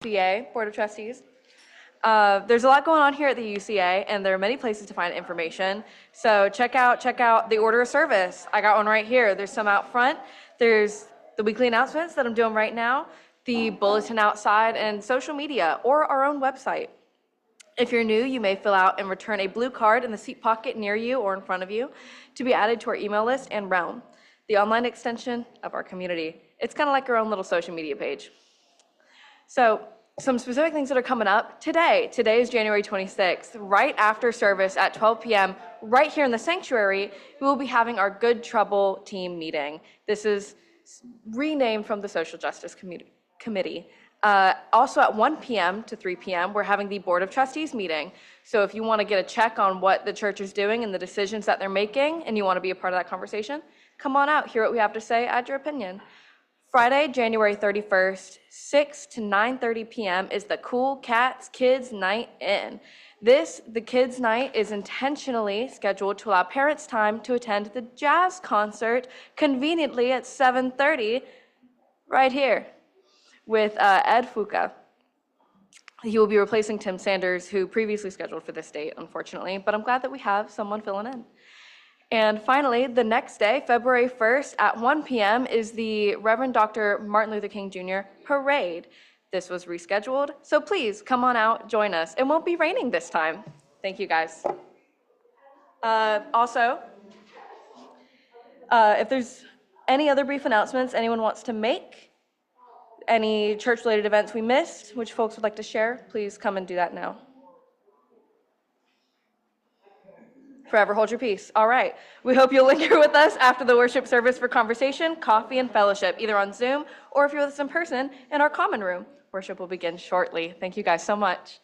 UCA Board of Trustees. There's a lot going on here at the UCA, and there are many places to find information. So check out the order of service. I got one right here. There's some out front. There's the weekly announcements that I'm doing right now, the bulletin outside, and social media, or our own website. If you're new, you may fill out and return a blue card in the seat pocket near you or in front of you to be added to our email list and Realm, the online extension of our community. It's kind of like our own little social media page. So some specific things that are coming up today. Today is January 26th. Right after service at 12 p.m., right here in the sanctuary, we will be having our Good Trouble team meeting. This is renamed from the Social Justice Committee. Also at 1 p.m. to 3 p.m., we're having the Board of Trustees meeting. So if you want to get a check on what the church is doing and the decisions that they're making, and you want to be a part of that conversation, come on out, hear what we have to say, add your opinion. Friday, January 31st, 6 to 9:30 p.m. is the Cool Cats Kids Night In. The Kids Night is intentionally scheduled to allow parents time to attend the jazz concert conveniently at 7:30 right here with Ed Fuca. He will be replacing Tim Sanders, who previously scheduled for this date, unfortunately, but I'm glad that we have someone filling in. And finally, the next day, February 1st at 1 p.m. is the Reverend Dr. Martin Luther King Jr. Parade. This was rescheduled, so please come on out, join us. It won't be raining this time. Thank you, guys. Also, if there's any other brief announcements anyone wants to make, any church-related events we missed, which folks would like to share, please come and do that now. Forever hold your peace. All right. We hope you'll linger with us after the worship service for conversation, coffee, and fellowship, either on Zoom or if you're with us in person in our common room. Worship will begin shortly. Thank you guys so much.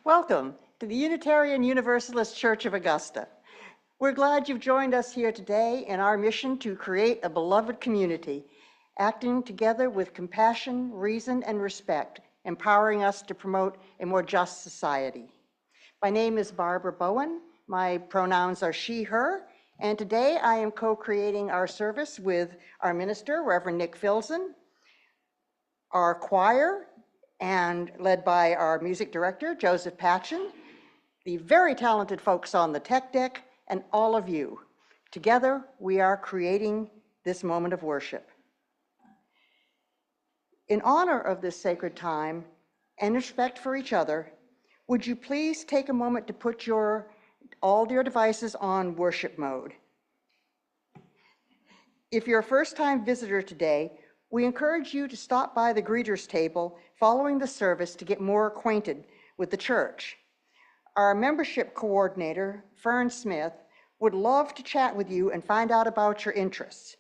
Welcome to the Unitarian Universalist Church of Augusta. We're glad you've joined us here today in our mission to create a beloved community, acting together with compassion, reason, and respect, empowering us to promote a more just society. My name is Barbara Bowen. My pronouns are she, her, and today I am co-creating our service with our minister, Reverend Nic Filzen, our choir, and led by our music director, Josef, Patchen, the very talented folks on the tech deck, and all of you. Together, we are creating this moment of worship. In honor of this sacred time and respect for each other, would you please take a moment to put all your devices on worship mode? If you're a first-time visitor today, we encourage you to stop by the greeters table following the service to get more acquainted with the church. Our membership coordinator, Fern Smith, would love to chat with you and find out about your interests.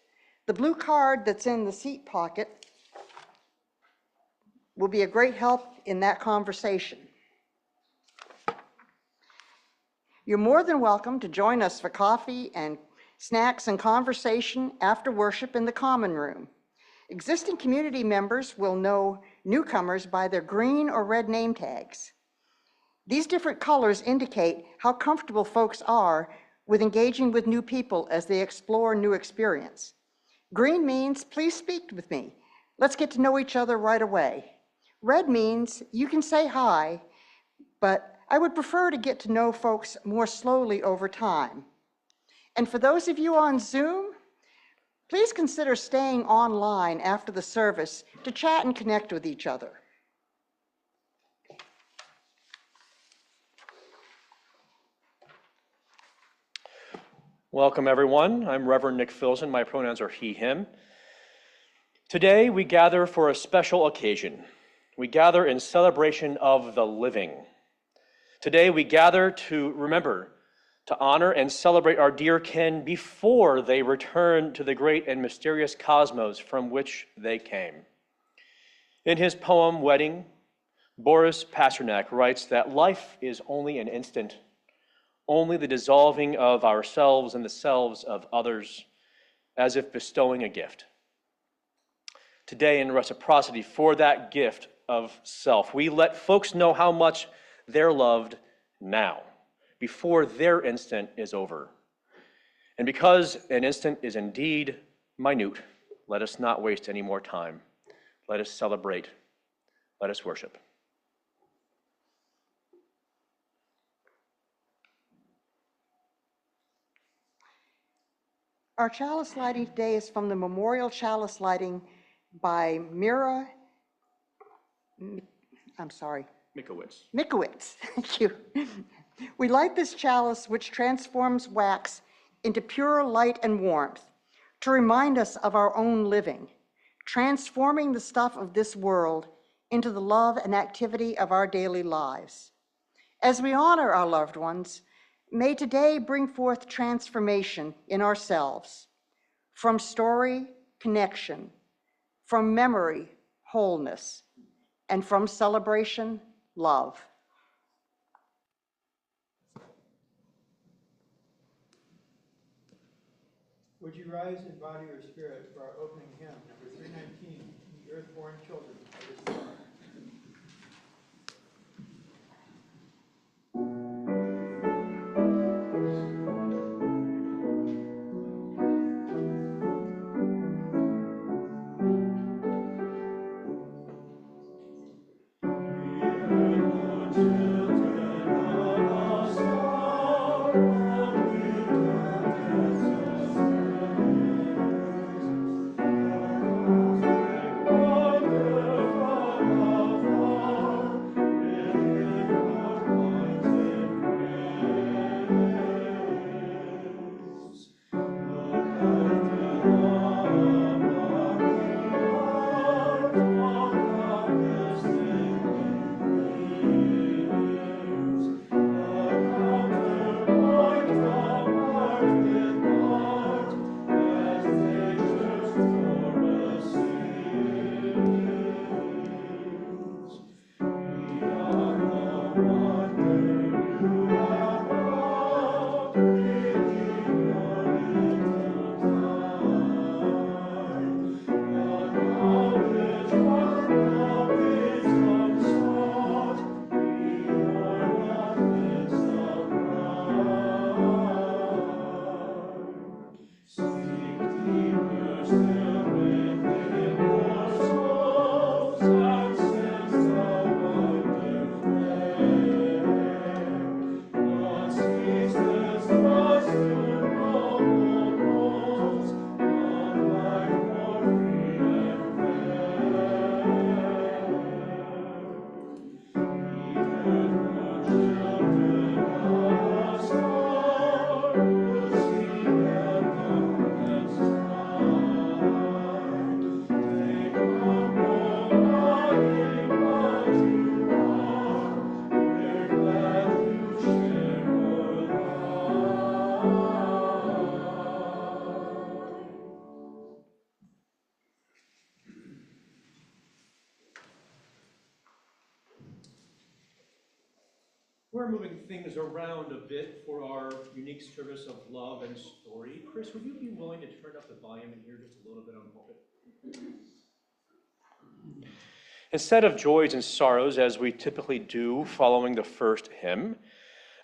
The blue card that's in the seat pocket will be a great help in that conversation. You're more than welcome to join us for coffee and snacks and conversation after worship in the common room. Existing community members will know newcomers by their green or red name tags. These different colors indicate how comfortable folks are with engaging with new people as they explore new experience. Green means, please speak with me. Let's get to know each other right away. Red means you can say hi, but I would prefer to get to know folks more slowly over time. And for those of you on Zoom, please consider staying online after the service to chat and connect with each other. Welcome, everyone. I'm Reverend Nic Filzen. My pronouns are he, him. Today, we gather for a special occasion. We gather in celebration of the living. Today, we gather to remember, to honor and celebrate our dear kin before they return to the great and mysterious cosmos from which they came. In his poem, Wedding, Boris Pasternak writes that life is only an instant, only the dissolving of ourselves and the selves of others, as if bestowing a gift. Today, in reciprocity for that gift of self, we let folks know how much they're loved now, before their instant is over. And because an instant is indeed minute, let us not waste any more time. Let us celebrate. Let us worship. Our chalice lighting today is from the memorial chalice lighting by Mikowitz, thank you. We light this chalice which transforms wax into pure light and warmth to remind us of our own living, transforming the stuff of this world into the love and activity of our daily lives. As we honor our loved ones, may today bring forth transformation in ourselves, from story, connection, from memory, wholeness, and from celebration, love. Would you rise in body or spirit for our opening hymn, number 319, The Earthborn Children of the Star. we're moving things around a bit for our unique service of love and story. Chris, would you be willing to turn up the volume in here just a little bit on the pulpit? Instead of joys and sorrows, as we typically do following the first hymn,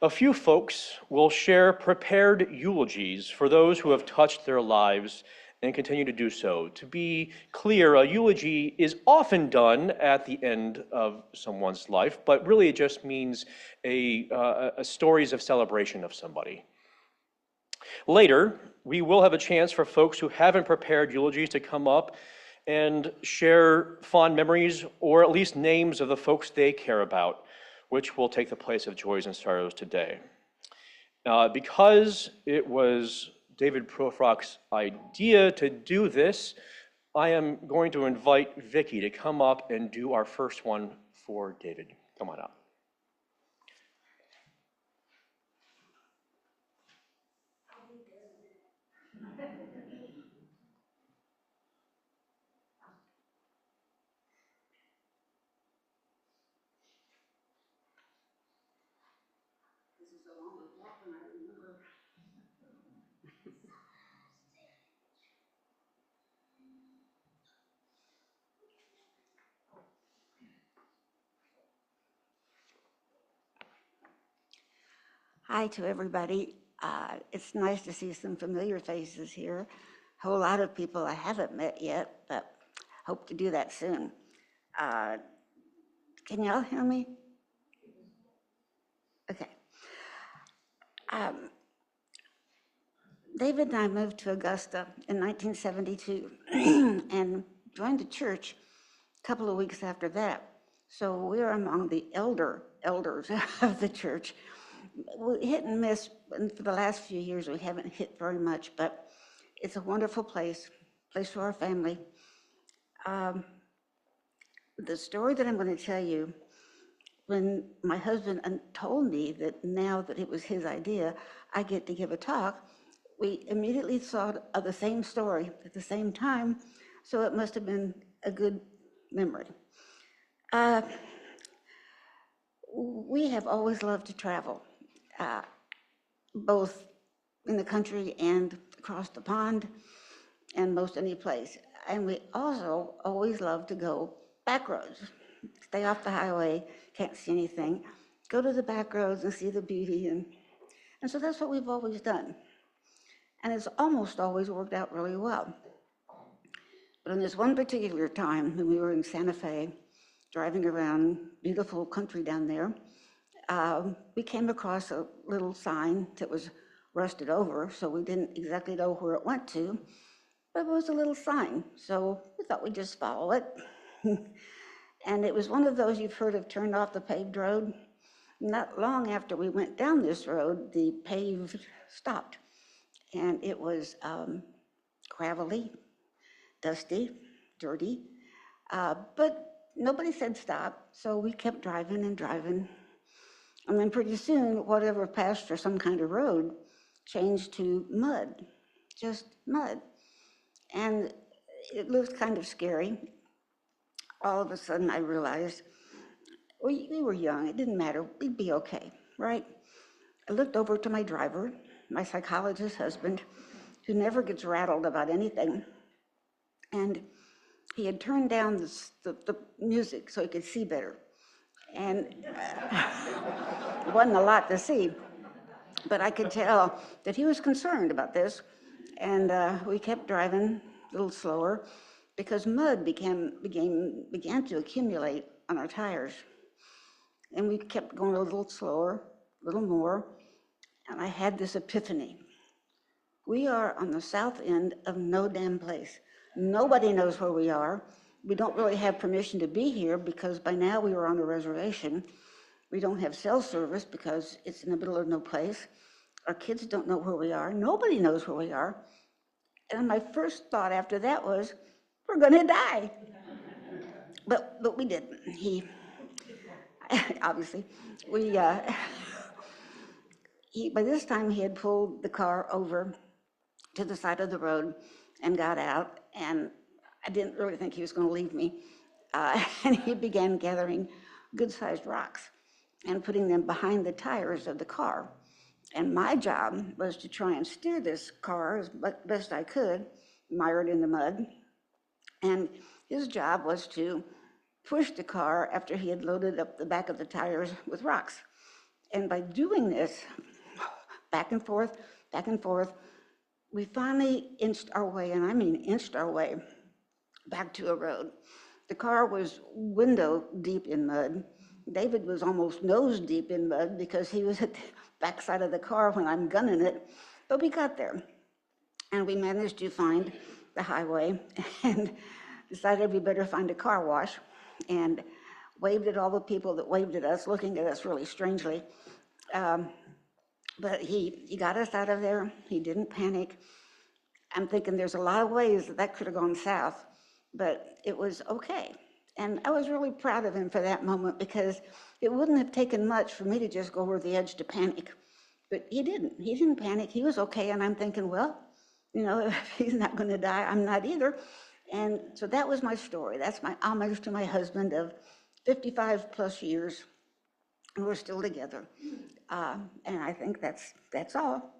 a few folks will share prepared eulogies for those who have touched their lives and continue to do so. To be clear, a eulogy is often done at the end of someone's life, but really it just means a stories of celebration of somebody. Later, we will have a chance for folks who haven't prepared eulogies to come up and share fond memories or at least names of the folks they care about, which will take the place of joys and sorrows today. Because it was David Profrock's idea to do this, I am going to invite Vicky to come up and do our first one for David. Come on up. This is a longer walk than I remember. Hi to everybody. It's nice to see some familiar faces here. A whole lot of people I haven't met yet, but hope to do that soon. Can y'all hear me? Okay. David and I moved to Augusta in 1972 and joined the church a couple of weeks after that. So we're among the elders of the church. We hit and miss, and for the last few years we haven't hit very much, but it's a wonderful place for our family. The story that I'm going to tell you, when my husband told me that now that it was his idea, I get to give a talk, we immediately thought of the same story at the same time, so it must have been a good memory. We have always loved to travel, both in the country and across the pond and most any place. And we also always love to go back roads, stay off the highway, can't see anything, go to the back roads and see the beauty. And so that's what we've always done. And it's almost always worked out really well. But on this one particular time when we were in Santa Fe, driving around beautiful country down there, we came across a little sign that was rusted over, so we didn't exactly know where it went to, but it was a little sign, so we thought we'd just follow it. And it was one of those you've heard of, turned off the paved road. Not long after we went down this road, the paved stopped, and it was gravelly, dusty, dirty, but nobody said stop, so we kept driving and driving. And then pretty soon, whatever passed for some kind of road changed to mud, just mud. And it looked kind of scary. All of a sudden, I realized we were young. It didn't matter. We'd be okay, right? I looked over to my driver, my psychologist husband, who never gets rattled about anything. And he had turned down the music so he could see better. And it wasn't a lot to see, but I could tell that he was concerned about this. And we kept driving a little slower because mud began to accumulate on our tires. And we kept going a little slower, a little more, and I had this epiphany. We are on the south end of no damn place. Nobody knows where we are. We don't really have permission to be here because by now we were on a reservation. We don't have cell service because it's in the middle of no place. Our kids don't know where we are. Nobody knows where we are. And my first thought after that was, we're gonna die. But we didn't. Obviously, by this time he had pulled the car over to the side of the road and got out, and I didn't really think he was going to leave me. And he began gathering good-sized rocks. and putting them behind the tires of the car. And my job was to try and steer this car as best I could, mired in the mud. And his job was to push the car after he had loaded up the back of the tires with rocks. And by doing this, back and forth, we finally inched our way, and I mean inched our way, back to a road. The car was window deep in mud. David was almost nose deep in mud because he was at the backside of the car when I'm gunning it. But we got there, and we managed to find the highway and decided we better find a car wash, and waved at all the people that waved at us, looking at us really strangely. But he got us out of there. He didn't panic. I'm thinking there's a lot of ways that could have gone south, but it was okay. And I was really proud of him for that moment, because it wouldn't have taken much for me to just go over the edge to panic. But he didn't. He didn't panic. He was okay. And I'm thinking, well, you know, if he's not going to die, I'm not either. And so that was my story. That's my homage to my husband of 55 plus years. And we're still together. And I think that's all.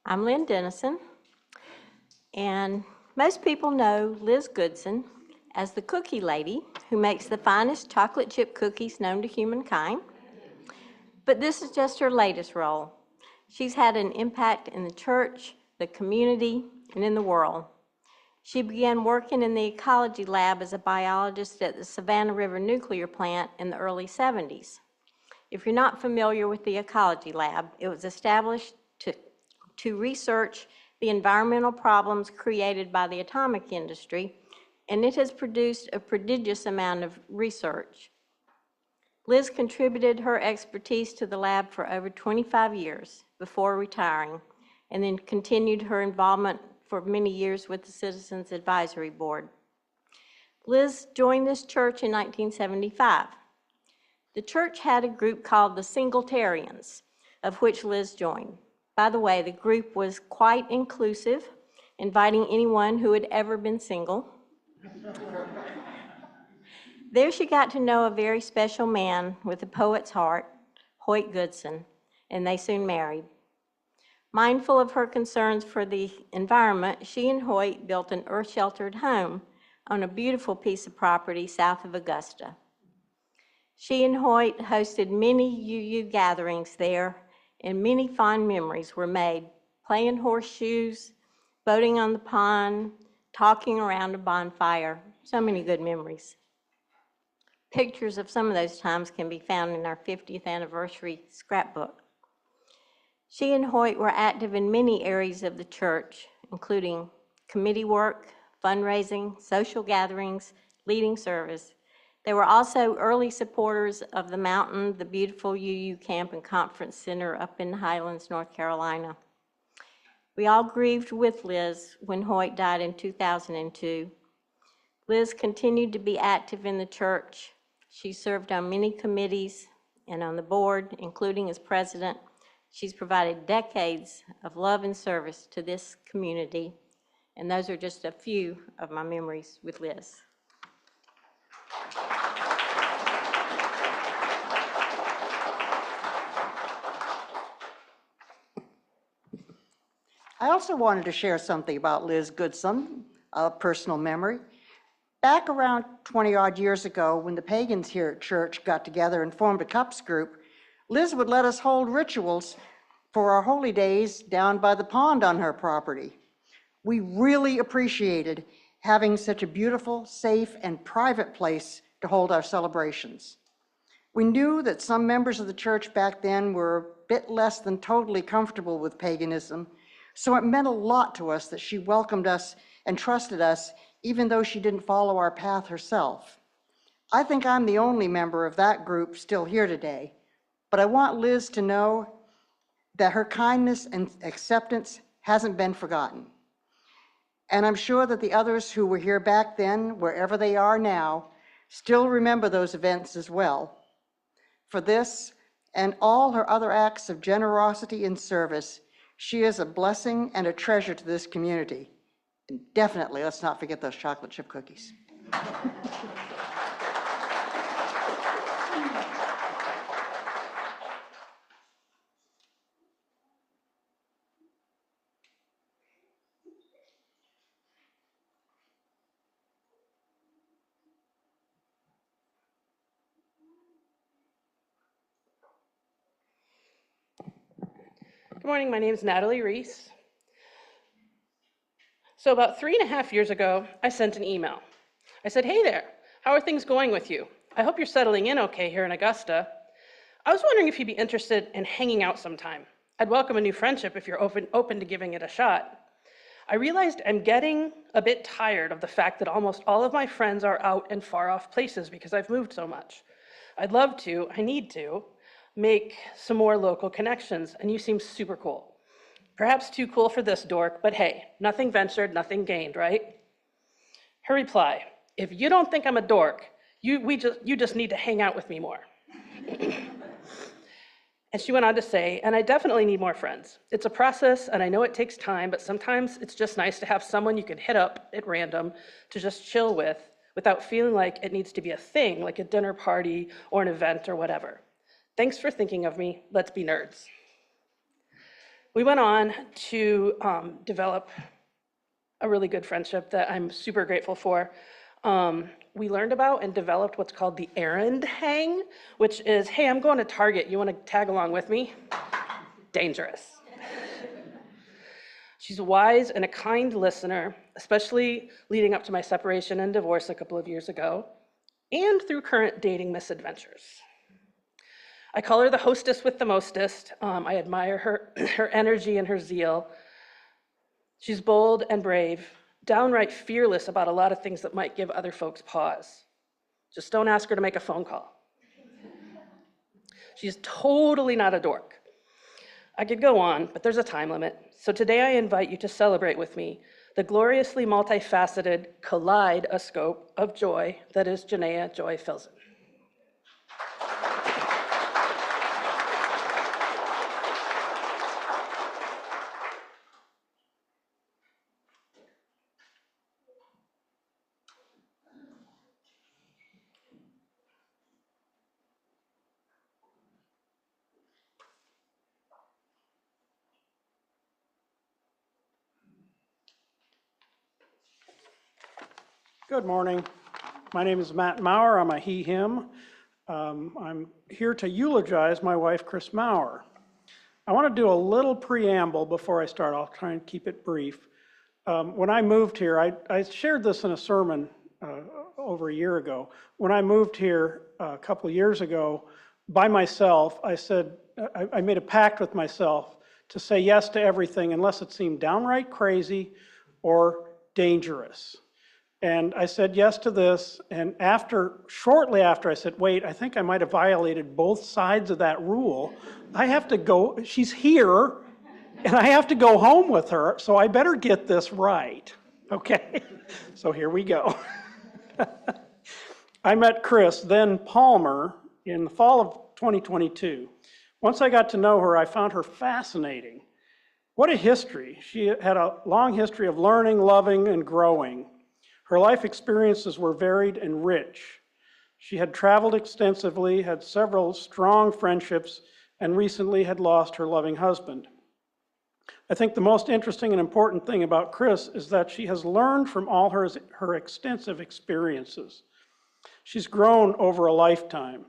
I'm Lynn Dennison, and most people know Liz Goodson as the cookie lady who makes the finest chocolate chip cookies known to humankind. But this is just her latest role. She's had an impact in the church, the community, and in the world. She began working in the ecology lab as a biologist at the Savannah River Nuclear Plant in the early 70s. If you're not familiar with the ecology lab, it was established to research the environmental problems created by the atomic industry, and it has produced a prodigious amount of research. Liz contributed her expertise to the lab for over 25 years before retiring, and then continued her involvement for many years with the Citizens Advisory Board. Liz joined this church in 1975. The church had a group called the Singletarians, of which Liz joined. By the way, the group was quite inclusive, inviting anyone who had ever been single. There she got to know a very special man with a poet's heart, Hoyt Goodson, and they soon married. Mindful of her concerns for the environment, she and Hoyt built an earth-sheltered home on a beautiful piece of property south of Augusta. She and Hoyt hosted many UU gatherings there, and many fond memories were made, playing horseshoes, boating on the pond, talking around a bonfire. So many good memories. Pictures of some of those times can be found in our 50th anniversary scrapbook. She and Hoyt were active in many areas of the church, including committee work, fundraising, social gatherings, leading service. They were also early supporters of the mountain, the beautiful UU Camp and Conference Center up in the Highlands, North Carolina. We all grieved with Liz when Hoyt died in 2002. Liz continued to be active in the church. She served on many committees and on the board, including as president. She's provided decades of love and service to this community, and those are just a few of my memories with Liz. I also wanted to share something about Liz Goodson, a personal memory. Back around 20-odd years ago, when the pagans here at church got together and formed a cups group, Liz would let us hold rituals for our holy days down by the pond on her property. We really appreciated having such a beautiful, safe, and private place to hold our celebrations. We knew that some members of the church back then were a bit less than totally comfortable with paganism, so it meant a lot to us that she welcomed us and trusted us, even though she didn't follow our path herself. I think I'm the only member of that group still here today, but I want Liz to know that her kindness and acceptance hasn't been forgotten. And I'm sure that the others who were here back then, wherever they are now, still remember those events as well. For this and all her other acts of generosity and service, she is a blessing and a treasure to this community. And definitely, let's not forget those chocolate chip cookies. Good morning, my name is Natalie Reese. So about 3.5 years ago, I sent an email. I said, hey there, how are things going with you? I hope you're settling in okay here in Augusta. I was wondering if you'd be interested in hanging out sometime. I'd welcome a new friendship if you're open to giving it a shot. I realized I'm getting a bit tired of the fact that almost all of my friends are out in far off places because I've moved so much. I'd love to, I need to, make some more local connections, and you seem super cool. Perhaps too cool for this dork, but hey, nothing ventured, nothing gained, right? Her reply, if you don't think I'm a dork, you just need to hang out with me more. And she went on to say, and I definitely need more friends. It's a process, and I know it takes time, but sometimes it's just nice to have someone you can hit up at random to just chill with without feeling like it needs to be a thing, like a dinner party or an event or whatever. Thanks for thinking of me. Let's be nerds. We went on to develop a really good friendship that I'm super grateful for. We learned about and developed what's called the errand hang, which is, hey, I'm going to Target. You want to tag along with me? Dangerous. She's a wise and a kind listener, especially leading up to my separation and divorce a couple of years ago, and through current dating misadventures. I call her the hostess with the mostest. I admire her energy and her zeal. She's bold and brave, downright fearless about a lot of things that might give other folks pause. Just don't ask her to make a phone call. She's totally not a dork. I could go on, but there's a time limit. So today I invite you to celebrate with me the gloriously multifaceted kaleidoscope of joy that is Janaea Joy Filzen. Good morning. My name is Matt Maurer. I'm a he, him. I'm here to eulogize my wife, Chris Maurer. I want to do a little preamble before I start. I'll try and keep it brief. When I moved here, I shared this in a sermon over a year ago. When I moved here a couple of years ago by myself, I said, I made a pact with myself to say yes to everything unless it seemed downright crazy or dangerous. And I said yes to this, and shortly after I said, wait, I think I might have violated both sides of that rule. I have to go, she's here, and I have to go home with her, so I better get this right, okay? So here we go. I met Chris, then Palmer, in the fall of 2022. Once I got to know her, I found her fascinating. What a history. She had a long history of learning, loving, and growing. Her life experiences were varied and rich. She had traveled extensively, had several strong friendships, and recently had lost her loving husband. I think the most interesting and important thing about Chris is that she has learned from all her extensive experiences. She's grown over a lifetime.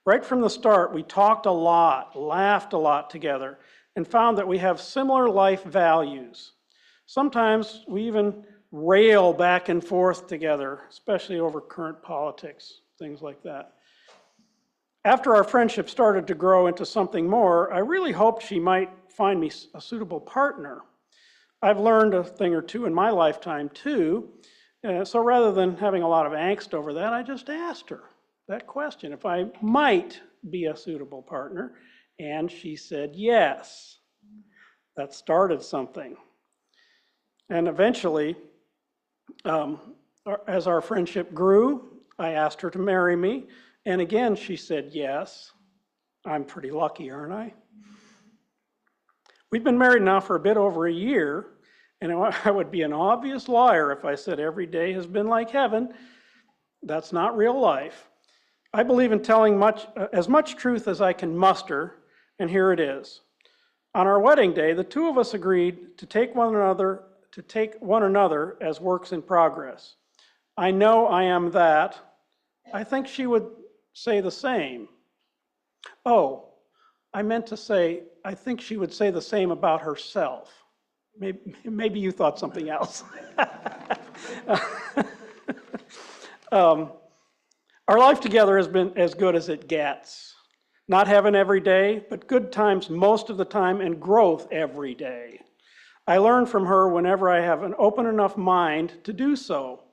Right from the start, we talked a lot, laughed a lot together, and found that we have similar life values. Sometimes we even rail back and forth together, especially over current politics, things like that. After our friendship started to grow into something more, I really hoped she might find me a suitable partner. I've learned a thing or two in my lifetime too, so rather than having a lot of angst over that, I just asked her. that question, if I might be a suitable partner. And she said yes. That started something. And eventually, as our friendship grew, I asked her to marry me. And again, she said yes. I'm pretty lucky, aren't I? We've been married now for a bit over a year, and I would be an obvious liar if I said every day has been like heaven. That's not real life. I believe in telling as much truth as I can muster, and here it is. On our wedding day, the two of us agreed to take one another as works in progress. I know I am that. I think she would say the same. Oh, I meant to say, I think she would say the same about herself. Maybe you thought something else. Our life together has been as good as it gets. Not heaven every day, but good times most of the time and growth every day. I learn from her whenever I have an open enough mind to do so.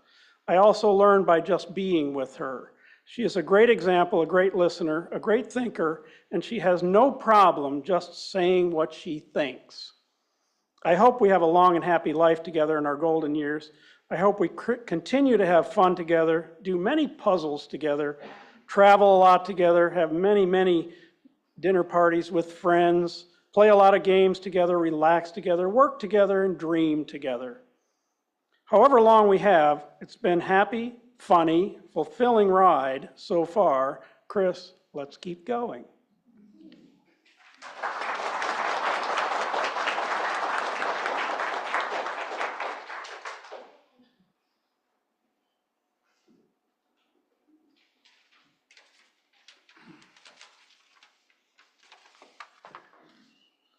I also learn by just being with her. She is a great example, a great listener, a great thinker, and she has no problem just saying what she thinks. I hope we have a long and happy life together in our golden years. I hope we continue to have fun together, do many puzzles together, travel a lot together, have many, many dinner parties with friends, play a lot of games together, relax together, work together, and dream together. However long we have, it's been happy, funny, fulfilling ride so far. Chris, let's keep going.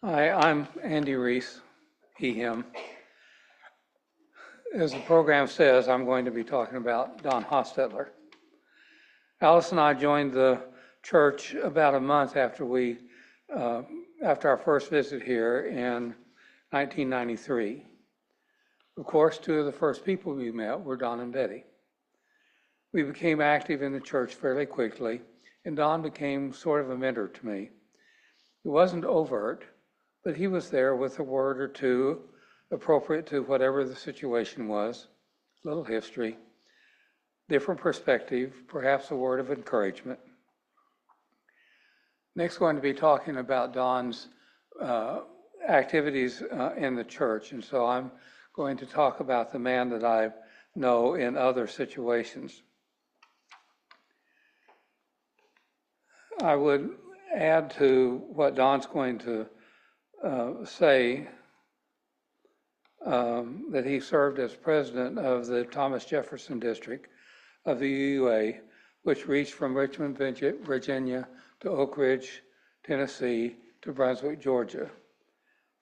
Hi, I'm Andy Reese, he, him. As the program says, I'm going to be talking about Don Hostetler. Alice and I joined the church about a month after after our first visit here in 1993. Of course, two of the first people we met were Don and Betty. We became active in the church fairly quickly, and Don became sort of a mentor to me. It wasn't overt, but he was there with a word or two appropriate to whatever the situation was, a little history, different perspective, perhaps a word of encouragement. Next, going to be talking about Don's activities in the church, and so I'm going to talk about the man that I know in other situations. I would add to what Don's going to say that he served as president of the Thomas Jefferson District of the UUA, which reached from Richmond, Virginia to Oak Ridge, Tennessee to Brunswick, Georgia.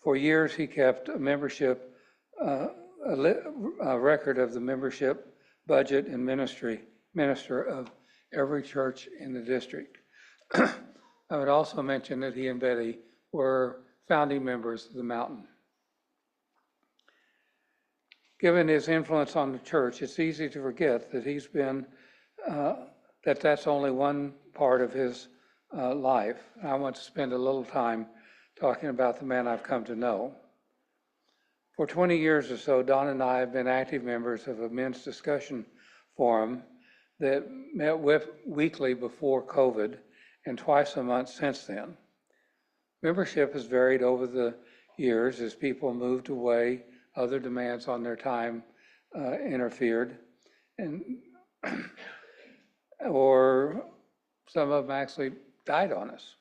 For years, he kept a membership, a record of the membership, budget, and minister of every church in the district. I would also mention that he and Betty were founding members of the Mountain. Given his influence on the church, it's easy to forget that he's been, that's only one part of his life. I want to spend a little time talking about the man I've come to know. For 20 years or so, Don and I have been active members of a men's discussion forum that met weekly before COVID and twice a month since then. Membership has varied over the years as people moved away, other demands on their time interfered, or some of them actually died on us.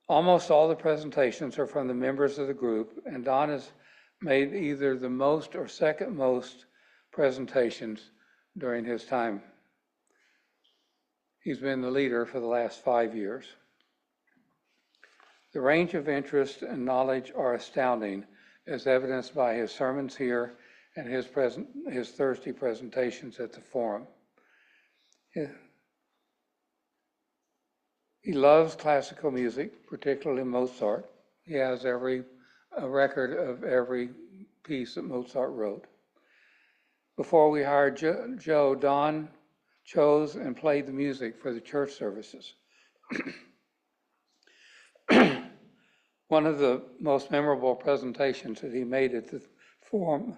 Almost all the presentations are from the members of the group, and Don has made either the most or second most presentations during his time. He's been the leader for the last 5 years. The range of interest and knowledge are astounding, as evidenced by his sermons here and his Thursday presentations at the forum. He loves classical music, particularly Mozart. He has a record of every piece that Mozart wrote. Before we hired Joe, Don chose and played the music for the church services. One of the most memorable presentations that he made at the forum,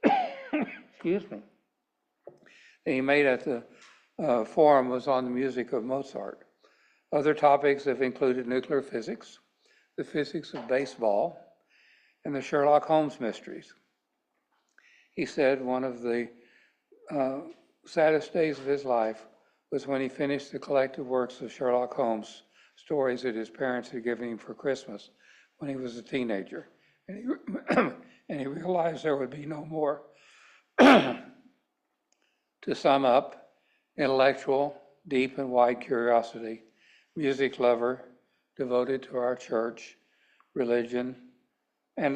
excuse me, that he made at the forum was on the music of Mozart. Other topics have included nuclear physics, the physics of baseball, and the Sherlock Holmes mysteries. He said one of the saddest days of his life was when he finished the collected works of Sherlock Holmes stories that his parents had given him for Christmas when he was a teenager. And he realized there would be no more. To sum up, intellectual, deep and wide curiosity, music lover, devoted to our church, religion, and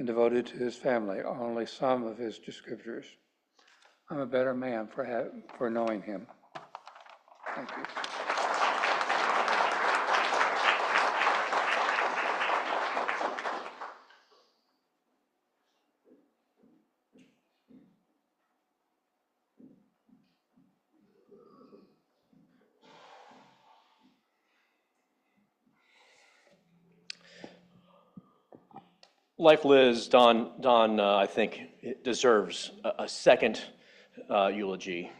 devoted to his family are only some of his descriptors. I'm a better man for knowing him. Thank you. Like Liz, Don, I think, deserves a second eulogy.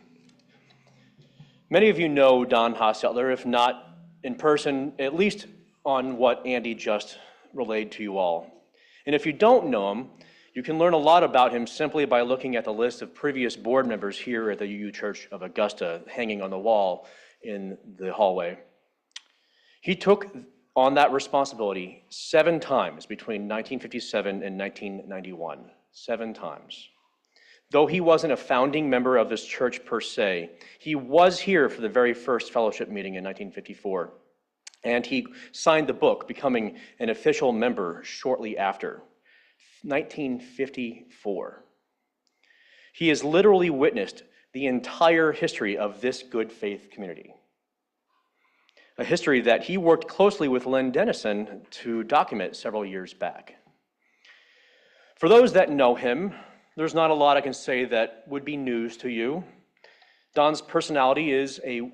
Many of you know Don Hostetler, if not in person, at least on what Andy just relayed to you all. And if you don't know him, you can learn a lot about him simply by looking at the list of previous board members here at the UU Church of Augusta hanging on the wall in the hallway. He took on that responsibility 7 times between 1957 and 1991, 7 times. Though he wasn't a founding member of this church per se, he was here for the very first fellowship meeting in 1954, and he signed the book, becoming an official member shortly after, 1954. He has literally witnessed the entire history of this good faith community. A history that he worked closely with Len Dennison to document several years back. For those that know him, there's not a lot I can say that would be news to you. Don's personality is a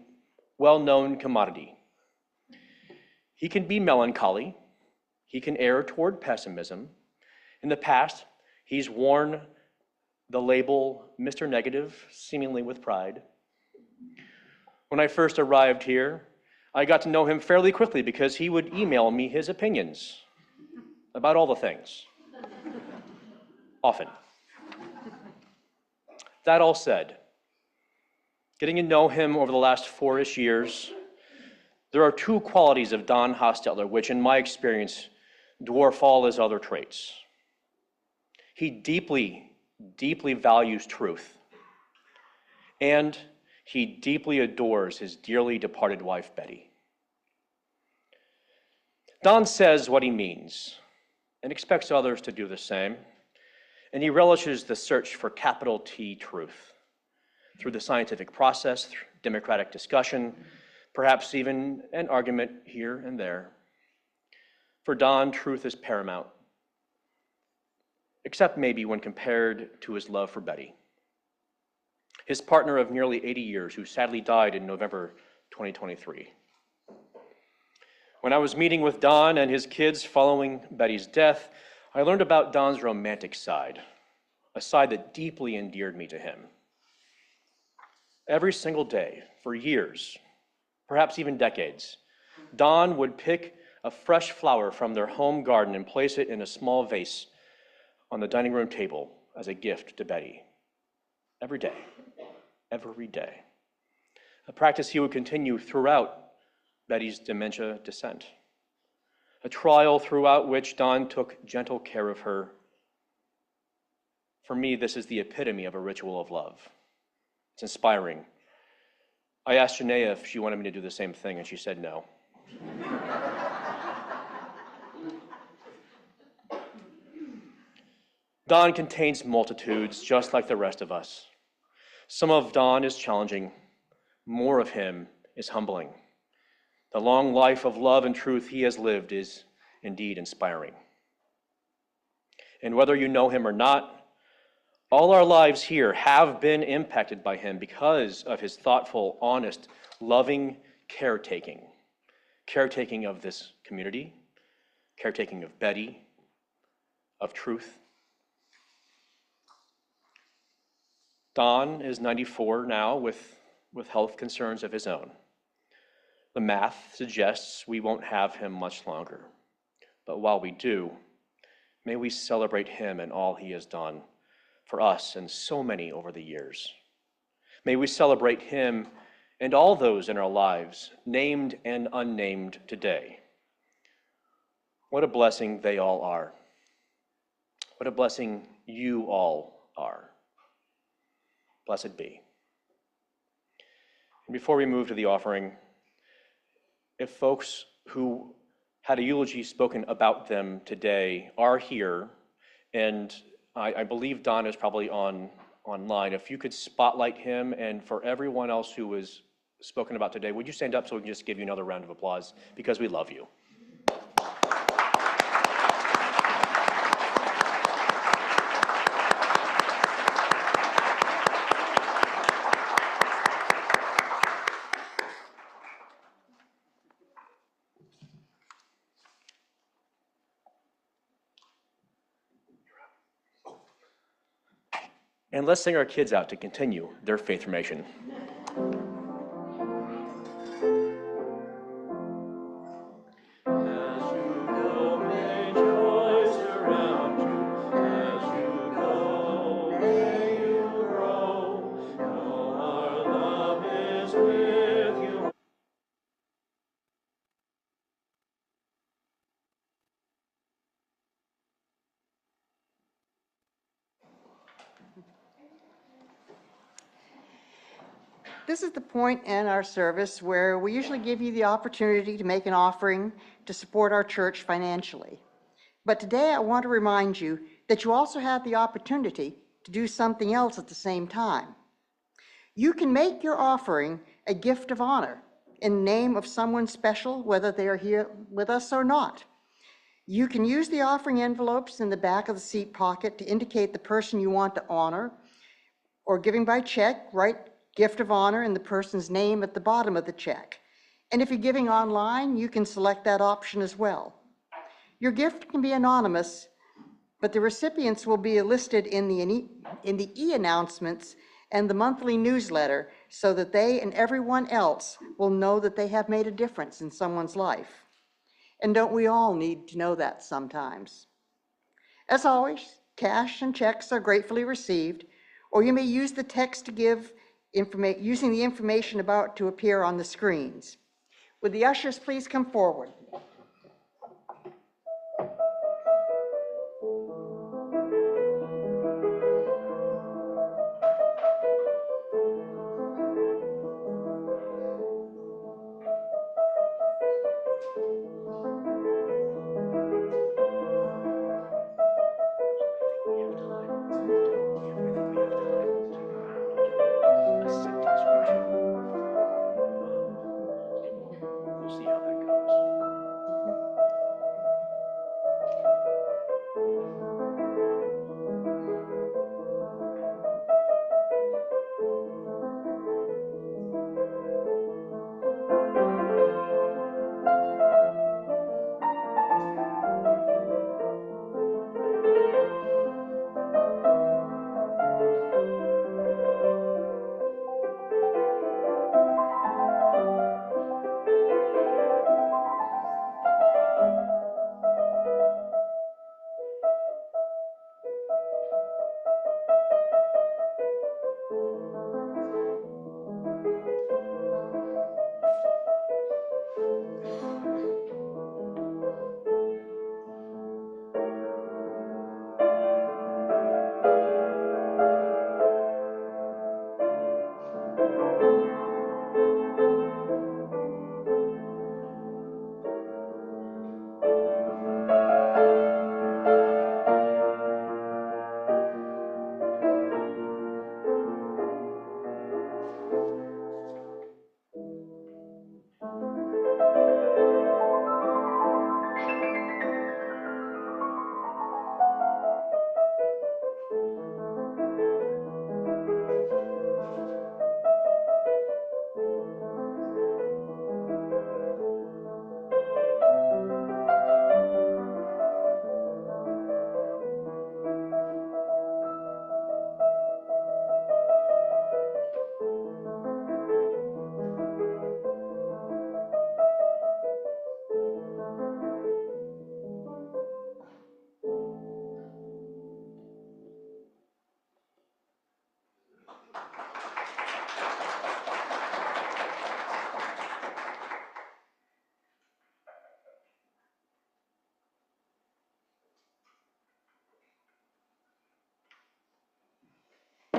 well-known commodity. He can be melancholy. He can err toward pessimism. In the past, he's worn the label Mr. Negative, seemingly with pride. When I first arrived here, I got to know him fairly quickly because he would email me his opinions about all the things, often. That all said, getting to know him over the last 4-ish years, there are 2 qualities of Don Hostetler which, in my experience, dwarf all his other traits. He deeply, deeply values truth, and he deeply adores his dearly departed wife, Betty. Don says what he means and expects others to do the same, and he relishes the search for capital T truth through the scientific process, through democratic discussion, perhaps even an argument here and there. For Don, truth is paramount, except maybe when compared to his love for Betty, his partner of nearly 80 years, who sadly died in November 2023. When I was meeting with Don and his kids following Betty's death, I learned about Don's romantic side, a side that deeply endeared me to him. Every single day, for years, perhaps even decades, Don would pick a fresh flower from their home garden and place it in a small vase on the dining room table as a gift to Betty. Every day. Every day. A practice he would continue throughout Betty's dementia descent. A trial throughout which Don took gentle care of her. For me, this is the epitome of a ritual of love. It's inspiring. I asked Janaea if she wanted me to do the same thing, and she said no. Don contains multitudes, just like the rest of us. Some of Don is challenging. More of him is humbling. The long life of love and truth he has lived is indeed inspiring. And whether you know him or not, All our lives here have been impacted by him because of his thoughtful, honest, loving caretaking. Caretaking of this community, caretaking of Betty, of Truth. Don is 94 now with health concerns of his own. The math suggests we won't have him much longer. But while we do, may we celebrate him and all he has done for us and so many over the years. May we celebrate him and all those in our lives, named and unnamed today. What a blessing they all are. What a blessing you all are. Blessed be. And before we move to the offering, if folks who had a eulogy spoken about them today are here, and I believe Don is probably online, if you could spotlight him, and for everyone else who was spoken about today, would you stand up so we can just give you another round of applause, because we love you. And let's sing our kids out to continue their faith formation. This is the point in our service where we usually give you the opportunity to make an offering to support our church financially. But today I want to remind you that you also have the opportunity to do something else at the same time. You can make your offering a gift of honor in the name of someone special, whether they are here with us or not. You can use the offering envelopes in the back of the seat pocket to indicate the person you want to honor, or giving by check, write gift of honor in the person's name at the bottom of the check. And if you're giving online, you can select that option as well. Your gift can be anonymous, but the recipients will be listed in the e-announcements and the monthly newsletter so that they and everyone else will know that they have made a difference in someone's life. And don't we all need to know that sometimes? As always, cash and checks are gratefully received, or you may use the text to give using the information about to appear on the screens. Would the ushers please come forward? We'll see how that goes.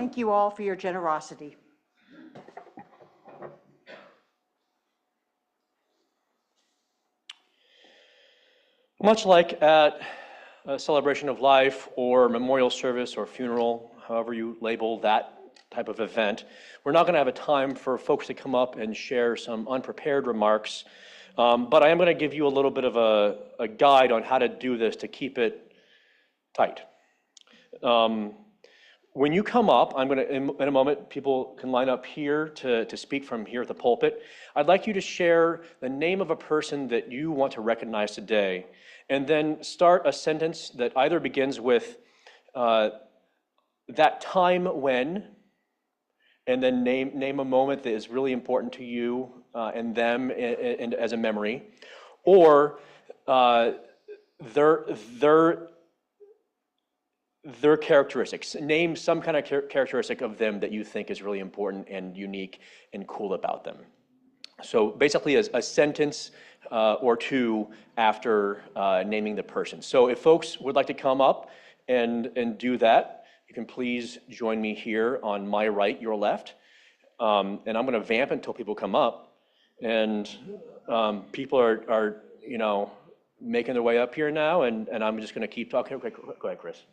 thank you all for your generosity. Much like at a celebration of life or memorial service or funeral, however you label that type of event, we're not going to have a time for folks to come up and share some unprepared remarks, but I am going to give you a little bit of a guide on how to do this to keep it tight. When you come up, I'm going to, in a moment, people can line up here to speak from here at the pulpit. I'd like you to share the name of a person that you want to recognize today, and then start a sentence that either begins with that time when, and then name a moment that is really important to you and them and as a memory, or their characteristics. Name some kind of characteristic of them that you think is really important and unique and cool about them. So basically a sentence or two after naming the person. So if folks would like to come up and do that, you can please join me here on my right, your left. And I'm gonna vamp until people come up. And people are making their way up here now, and I'm just gonna keep talking. Okay, go ahead, Chris.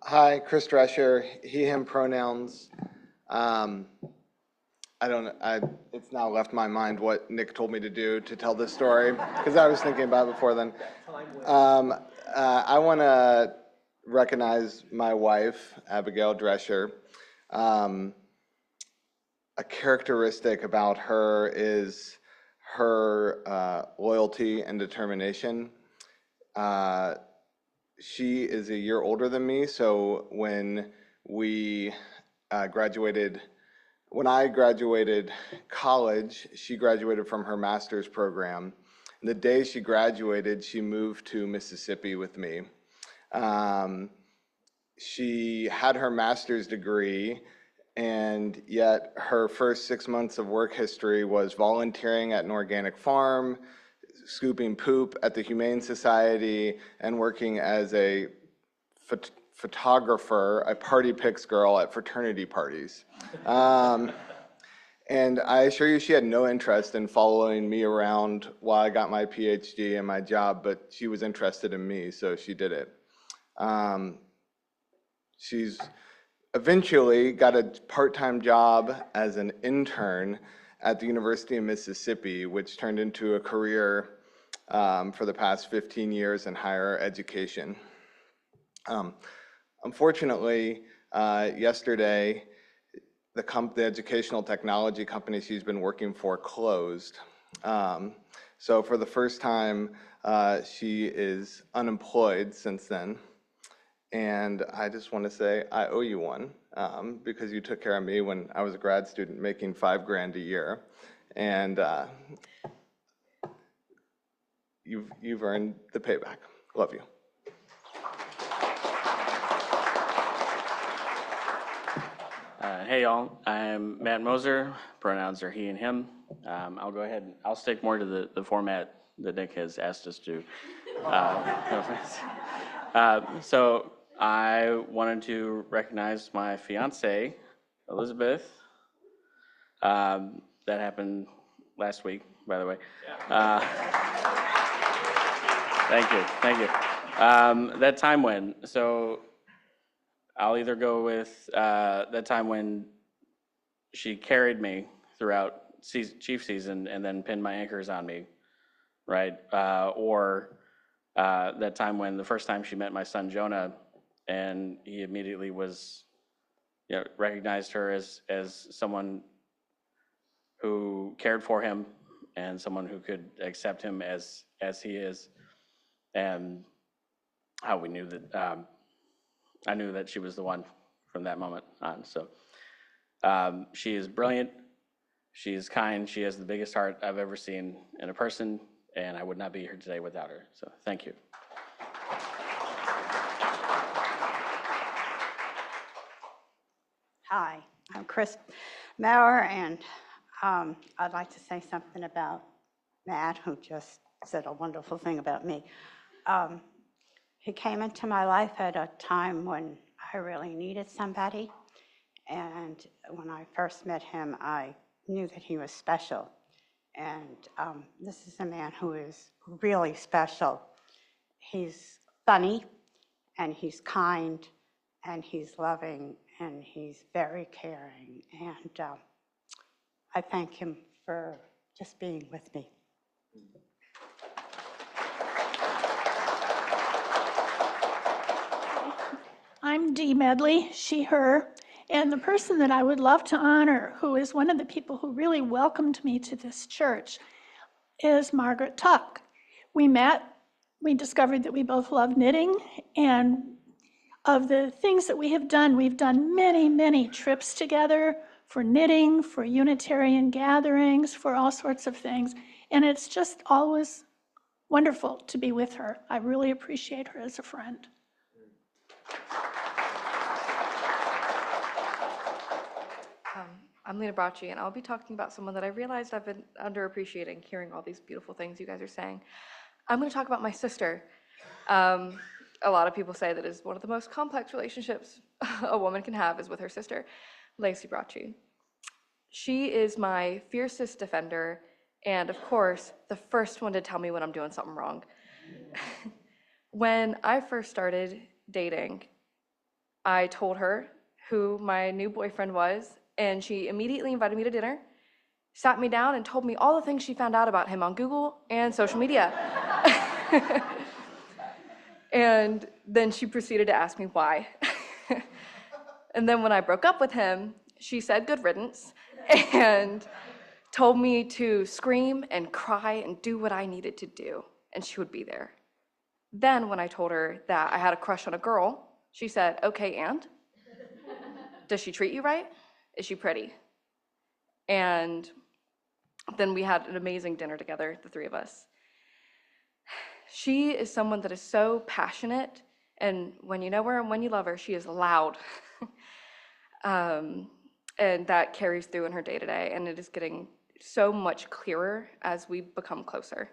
Hi, Chris Drescher, he, him pronouns. It's now left my mind what Nick told me to do to tell this story, because I was thinking about it before then. I want to recognize my wife, Abigail Drescher. A characteristic about her is her loyalty and determination. She is a year older than me, so when I graduated college, she graduated from her master's program. And the day she graduated, she moved to Mississippi with me. She had her master's degree, and yet her first 6 months of work history was volunteering at an organic farm, scooping poop at the Humane Society, and working as a photographer, a party pics girl at fraternity parties. And I assure you she had no interest in following me around while I got my PhD and my job, but she was interested in me, so she did it. She's eventually got a part-time job as an intern at the University of Mississippi, which turned into a career for the past 15 years in higher education. Unfortunately, yesterday, the educational technology company she's been working for closed. So for the first time, she is unemployed since then. And I just want to say, I owe you one, because you took care of me when I was a grad student making $5 grand a year. And you've earned the payback. Love you. Hey y'all, I'm Matt Moser, pronouns are he and him. I'll go ahead and I'll stick more to the format that Nick has asked us to. So I wanted to recognize my fiance, Elizabeth. That happened last week, by the way. Thank you. That time when, so I'll either go with that time when she carried me throughout chief season and then pinned my anchors on me, right? Or that time when the first time she met my son Jonah, and he immediately was, recognized her as someone who cared for him and someone who could accept him as he is, and how we knew that. I knew that she was the one from that moment on. So she is brilliant. She is kind. She has the biggest heart I've ever seen in a person, and I would not be here today without her. So thank you. Hi, I'm Chris Maurer, and I'd like to say something about Matt, who just said a wonderful thing about me. He came into my life at a time when I really needed somebody. And when I first met him, I knew that he was special. And this is a man who is really special. He's funny, and he's kind, and he's loving, and he's very caring. And I thank him for just being with me. I'm Dee Medley, she, her, and the person that I would love to honor, who is one of the people who really welcomed me to this church, is Margaret Tuck. We met, we discovered that we both love knitting, and of the things that we have done, we've done many, many trips together for knitting, for Unitarian gatherings, for all sorts of things, and it's just always wonderful to be with her. I really appreciate her as a friend. I'm Lena Bracci, and I'll be talking about someone that I realized I've been underappreciating, hearing all these beautiful things you guys are saying. I'm going to talk about my sister. A lot of people say that is one of the most complex relationships a woman can have is with her sister, Lacey Bracci. She is my fiercest defender, and of course, the first one to tell me when I'm doing something wrong. When I first started dating, I told her who my new boyfriend was, and she immediately invited me to dinner, sat me down, and told me all the things she found out about him on Google and social media. And then she proceeded to ask me why. And then when I broke up with him, she said good riddance and told me to scream and cry and do what I needed to do, and she would be there. Then when I told her that I had a crush on a girl, she said, okay, and? Does she treat you right? Is she pretty? And then we had an amazing dinner together, the three of us. She is someone that is so passionate, and when you know her and when you love her, she is loud. And that carries through in her day-to-day, and it is getting so much clearer as we become closer.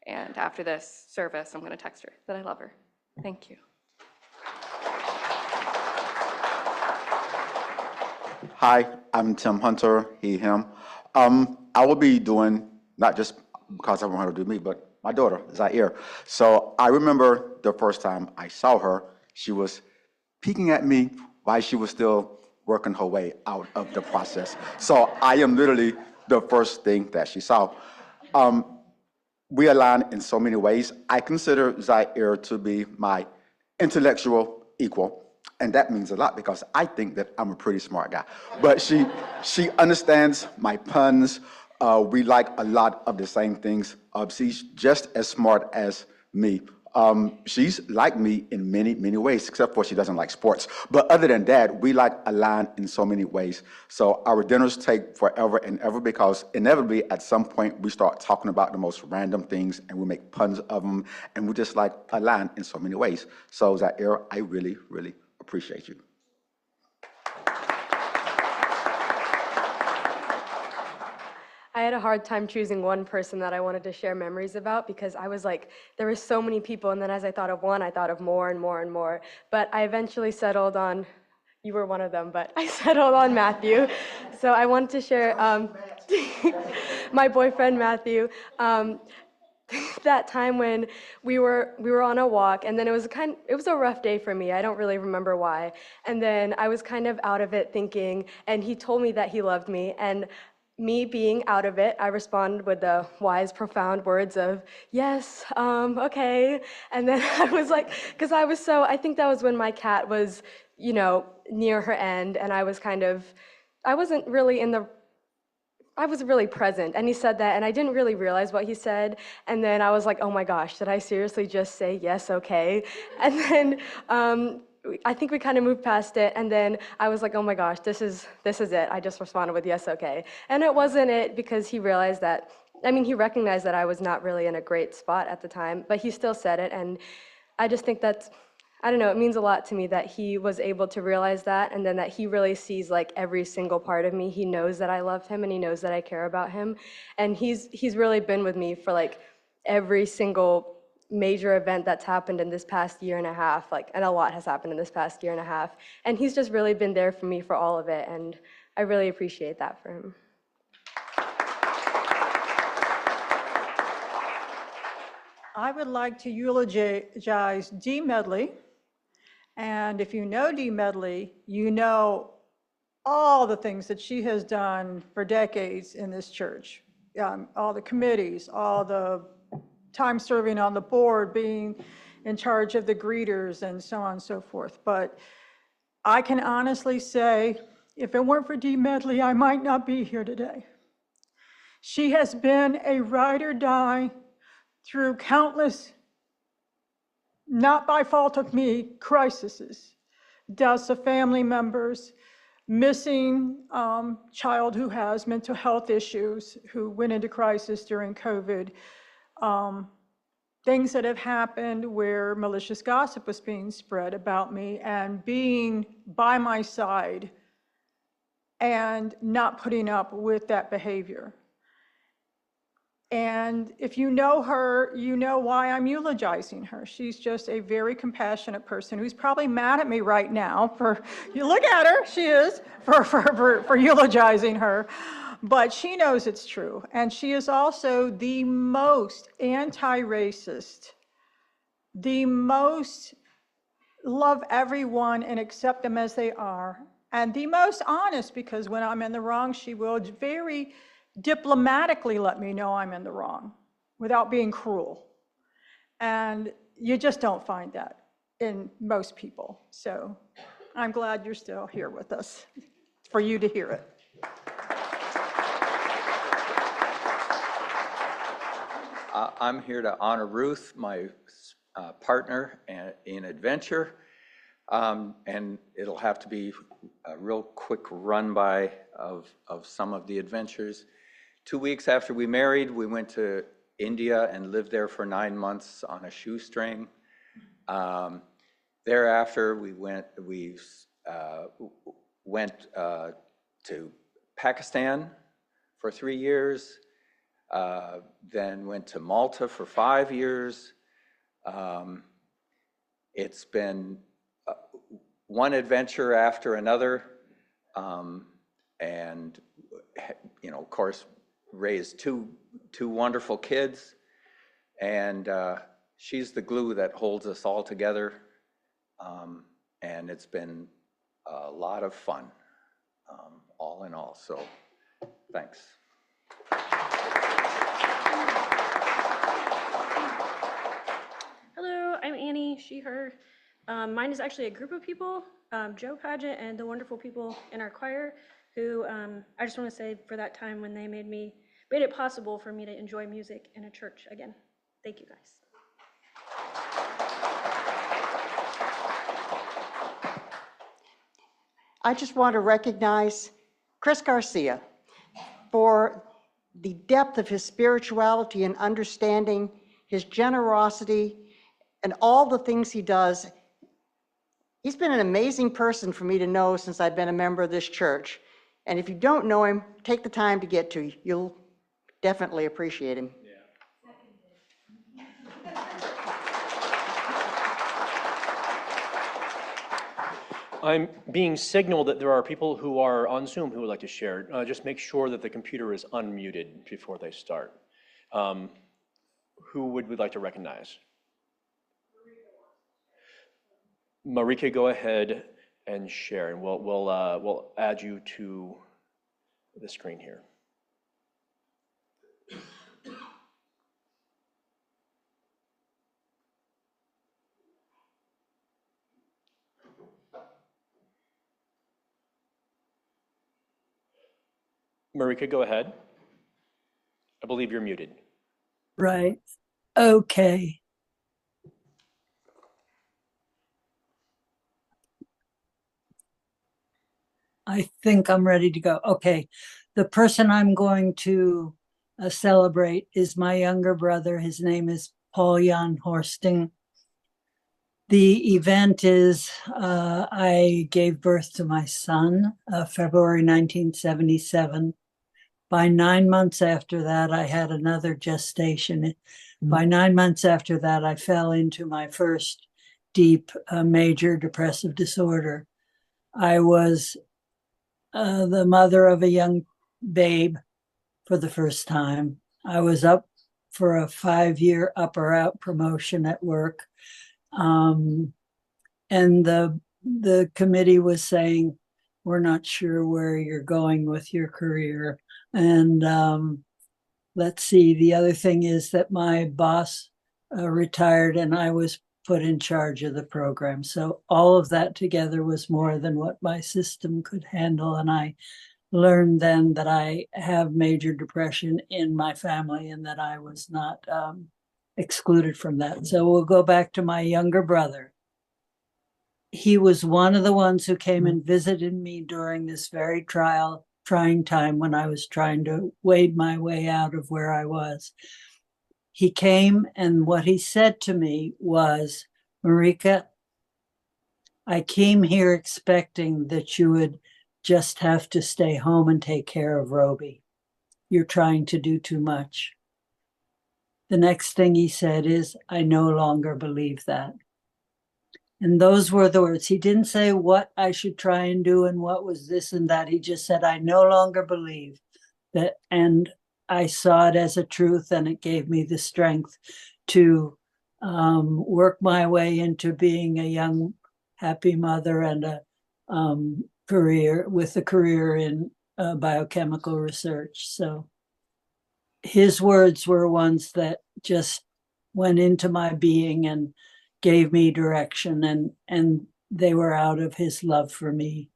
And after this service, I'm going to text her that I love her. Thank you. Hi, I'm Tim Hunter, he, him. I will be doing, not just because I want her to do me, but my daughter, Zaire. So I remember the first time I saw her, she was peeking at me while she was still working her way out of the process. So I am literally the first thing that she saw. We align in so many ways. I consider Zaire to be my intellectual equal. And that means a lot because I think that I'm a pretty smart guy. But she understands my puns. We like a lot of the same things. She's just as smart as me. She's like me in many, many ways, except for she doesn't like sports. But other than that, we like align in so many ways. So our dinners take forever and ever because inevitably at some point we start talking about the most random things and we make puns of them and we just like align in so many ways. So Zaire, I really, really appreciate you. I had a hard time choosing one person that I wanted to share memories about because I was like, there were so many people, and then as I thought of one, I thought of more and more and more. But I eventually settled on, you were one of them, but I settled on Matthew. So I wanted to share my boyfriend, Matthew. That time when we were on a walk, and then it was a rough day for me. I don't really remember why. And then I was kind of out of it thinking, and he told me that he loved me, and me being out of it, I responded with the wise, profound words of, yes, okay. And then I was like, because I think that was when my cat was, near her end, and I was really present, and he said that, and I didn't really realize what he said, and then I was like, oh my gosh, did I seriously just say yes, okay? And then I think we kind of moved past it, and then I was like, oh my gosh, this is it. I just responded with yes, okay. And it wasn't it because he realized that, he recognized that I was not really in a great spot at the time, but he still said it, and I just think that's, I don't know, it means a lot to me that he was able to realize that, and then that he really sees like every single part of me. He knows that I love him, and he knows that I care about him, and he's really been with me for like every single major event that's happened in this past year and a half, like, and a lot has happened in this past year and a half. And he's just really been there for me for all of it, and I really appreciate that for him. I would like to eulogize Dee Medley. And if you know Dee Medley, you know all the things that she has done for decades in this church. All the committees, all the time serving on the board, being in charge of the greeters and so on and so forth. But I can honestly say, if it weren't for Dee Medley, I might not be here today. She has been a ride or die through countless, not by fault of me, crises, deaths of family members, missing child who has mental health issues, who went into crisis during COVID, things that have happened where malicious gossip was being spread about me, and being by my side and not putting up with that behavior. And if you know her, you know why I'm eulogizing her. She's just a very compassionate person who's probably mad at me right now for, you look at her, she is, for eulogizing her. But she knows it's true. And she is also the most anti-racist, the most love everyone and accept them as they are, and the most honest, because when I'm in the wrong, she will very diplomatically let me know I'm in the wrong without being cruel. And you just don't find that in most people. So I'm glad you're still here with us for you to hear it. I'm here to honor Ruth, my partner in adventure. And it'll have to be a real quick run by of some of the adventures. 2 weeks after we married, we went to India and lived there for 9 months on a shoestring. Thereafter, we went to Pakistan for 3 years, then went to Malta for 5 years. It's been one adventure after another, and of course, raised two wonderful kids, and she's the glue that holds us all together, and it's been a lot of fun, all in all. So, thanks. Hello, I'm Annie, she, her. Mine is actually a group of people, Joe Paget and the wonderful people in our choir, who I just want to say for that time when they made it possible for me to enjoy music in a church again. Thank you, guys. I just want to recognize Chris Garcia for the depth of his spirituality and understanding, his generosity, and all the things he does. He's been an amazing person for me to know since I've been a member of this church. And if you don't know him, take the time to get to. You'll definitely appreciate him. I'm being signaled that there are people who are on Zoom who would like to share. Just make sure that the computer is unmuted before they start. Who would we like to recognize? Marika, go ahead and share, and we'll add you to the screen here. Marika, go ahead. I believe you're muted. Right. Okay. I think I'm ready to go. Okay. The person I'm going to celebrate is my younger brother. His name is Paul Jan Horsting. The event is I gave birth to my son, February 1977. By 9 months after that, I had another gestation. By 9 months after that, I fell into my first deep major depressive disorder. I was the mother of a young babe for the first time. I was up for a 5-year up or out promotion at work. And the committee was saying, we're not sure where you're going with your career. And let's see, the other thing is that my boss retired and I was put in charge of the program. So all of that together was more than what my system could handle. And I learned then that I have major depression in my family and that I was not excluded from that. So we'll go back to my younger brother. He was one of the ones who came and visited me during this very trying time when I was trying to wade my way out of where I was. He came, and what he said to me was, Marika, I came here expecting that you would just have to stay home and take care of Roby. You're trying to do too much. The next thing he said is, I no longer believe that. And those were the words. He didn't say what I should try and do and what was this and that. He just said, I no longer believe that. And I saw it as a truth, and it gave me the strength to work my way into being a young, happy mother and a career in biochemical research. So his words were ones that just went into my being and gave me direction, and they were out of his love for me.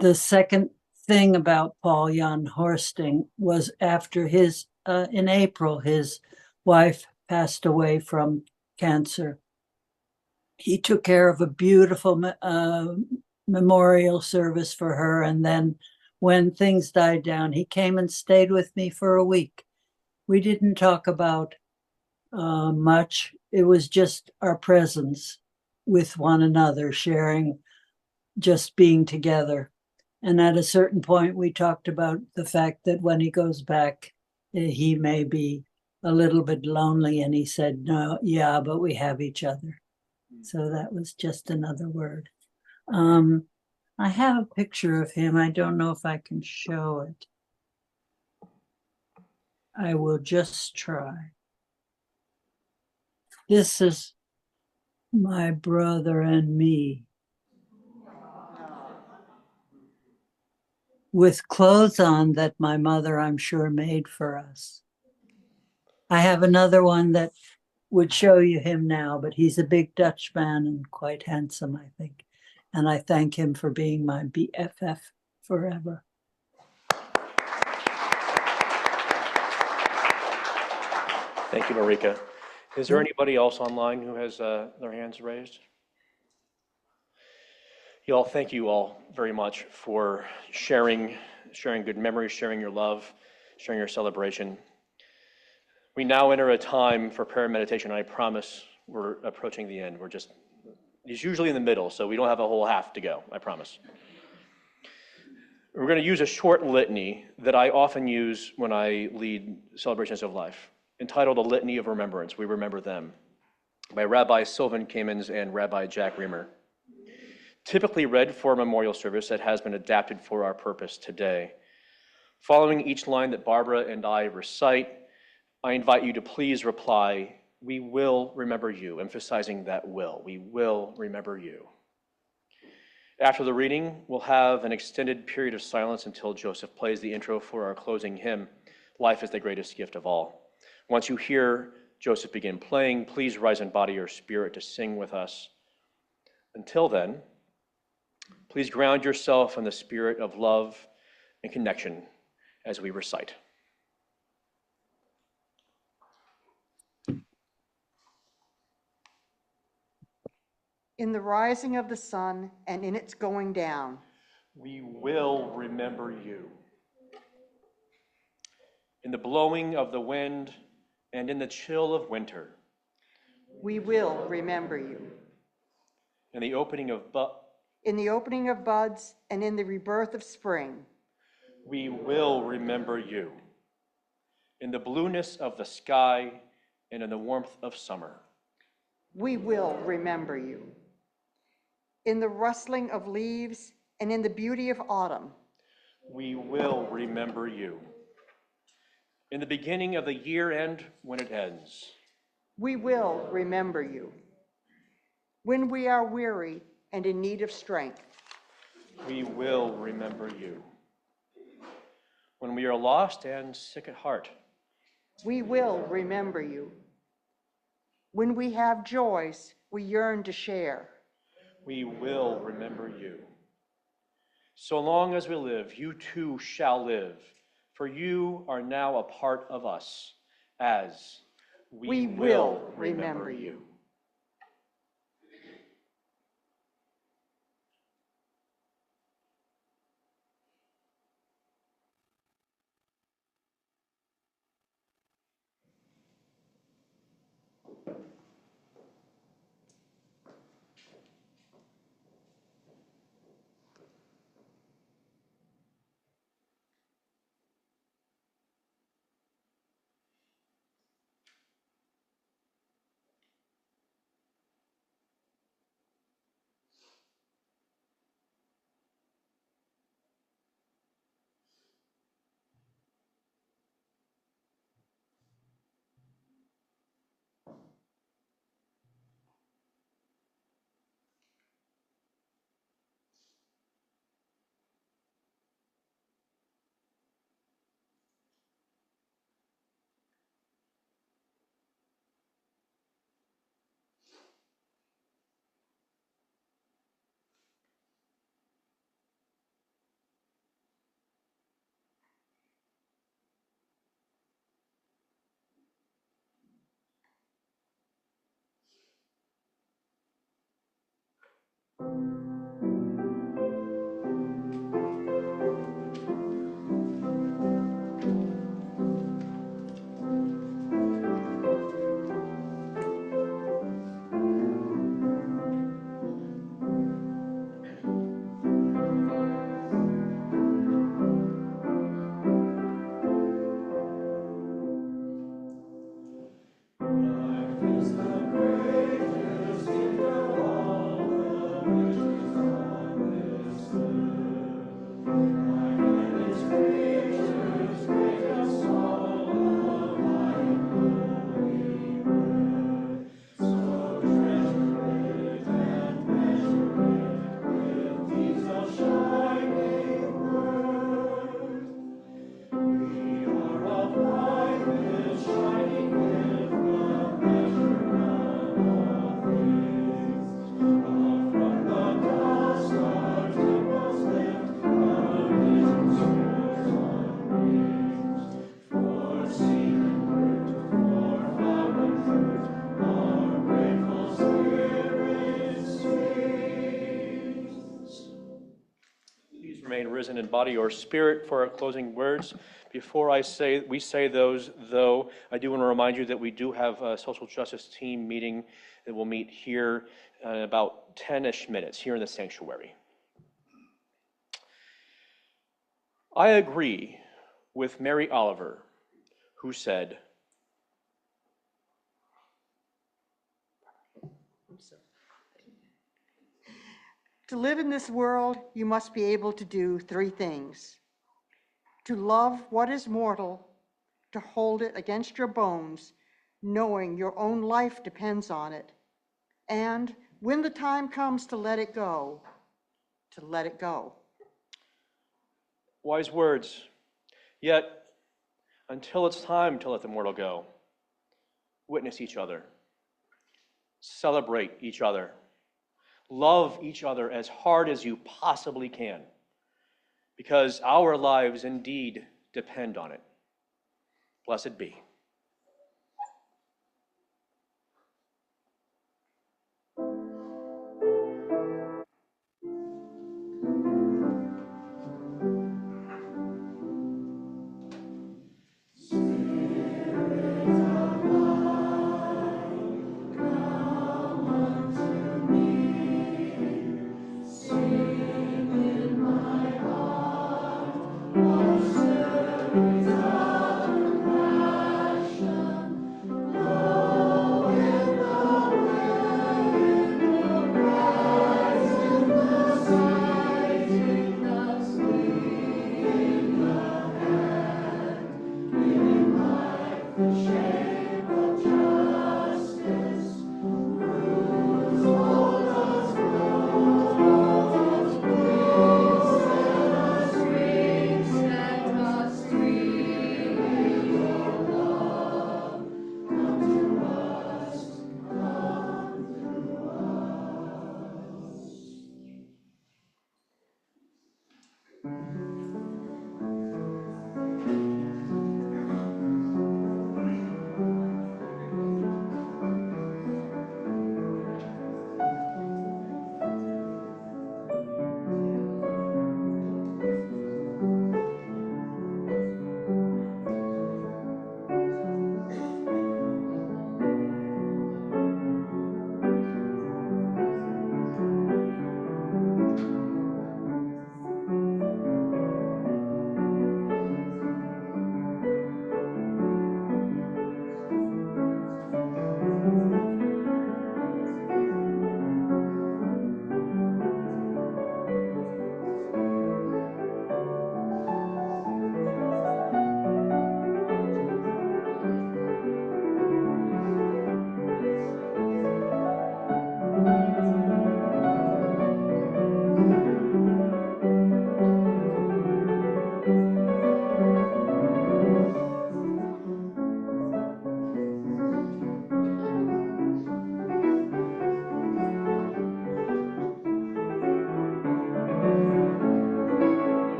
The second thing about Paul Jan Horsting was after in April, his wife passed away from cancer. He took care of a beautiful memorial service for her, and then when things died down, he came and stayed with me for a week. We didn't talk about much. It was just our presence with one another, sharing, just being together. And at a certain point, we talked about the fact that when he goes back, he may be a little bit lonely. And he said, no, yeah, but we have each other. So that was just another word. I have a picture of him. I don't know if I can show it. I will just try. This is my brother and me. With clothes on that my mother, I'm sure, made for us. I have another one that would show you him now, but he's a big Dutch man and quite handsome, I think. And I thank him for being my BFF forever. Thank you, Marika. Is there anybody else online who has their hands raised? Y'all, thank you all very much for sharing good memories, sharing your love, sharing your celebration. We now enter a time for prayer and meditation. I promise we're approaching the end. It's usually in the middle, so we don't have a whole half to go, I promise. We're going to use a short litany that I often use when I lead celebrations of life, entitled A Litany of Remembrance. We remember them, by Rabbi Sylvan Kamens and Rabbi Jack Reamer. Typically read for a memorial service that has been adapted for our purpose today. Following each line that Barbara and I recite, I invite you to please reply, we will remember you, emphasizing that will. We will remember you. After the reading, we'll have an extended period of silence until Joseph plays the intro for our closing hymn, Life is the Greatest Gift of All. Once you hear Joseph begin playing, please rise in body or spirit to sing with us. Until then, please ground yourself in the spirit of love and connection as we recite. In the rising of the sun and in its going down, we will remember you. In the blowing of the wind and in the chill of winter, we will remember you. In the opening of buds and in the rebirth of spring, We will remember you. In the blueness of the sky and in the warmth of summer. We will remember you. In the rustling of leaves and in the beauty of autumn. We will remember you. In the beginning of the year and when it ends. We will remember you. When we are weary and in need of strength. We will remember you. When we are lost and sick at heart. We will remember you. When we have joys we yearn to share. We will remember you. So long as we live, you too shall live, for you are now a part of us, as we will remember you. Remain risen in body or spirit for our closing words. Before we say those, though, I do want to remind you that we do have a social justice team meeting that will meet here in about 10-ish minutes here in the sanctuary. I agree with Mary Oliver, who said, To live in this world, you must be able to do three things. To love what is mortal, to hold it against your bones, knowing your own life depends on it, and when the time comes to let it go, to let it go. Wise words. Yet, until it's time to let the mortal go, witness each other, celebrate each other, love each other as hard as you possibly can, because our lives indeed depend on it. Blessed be.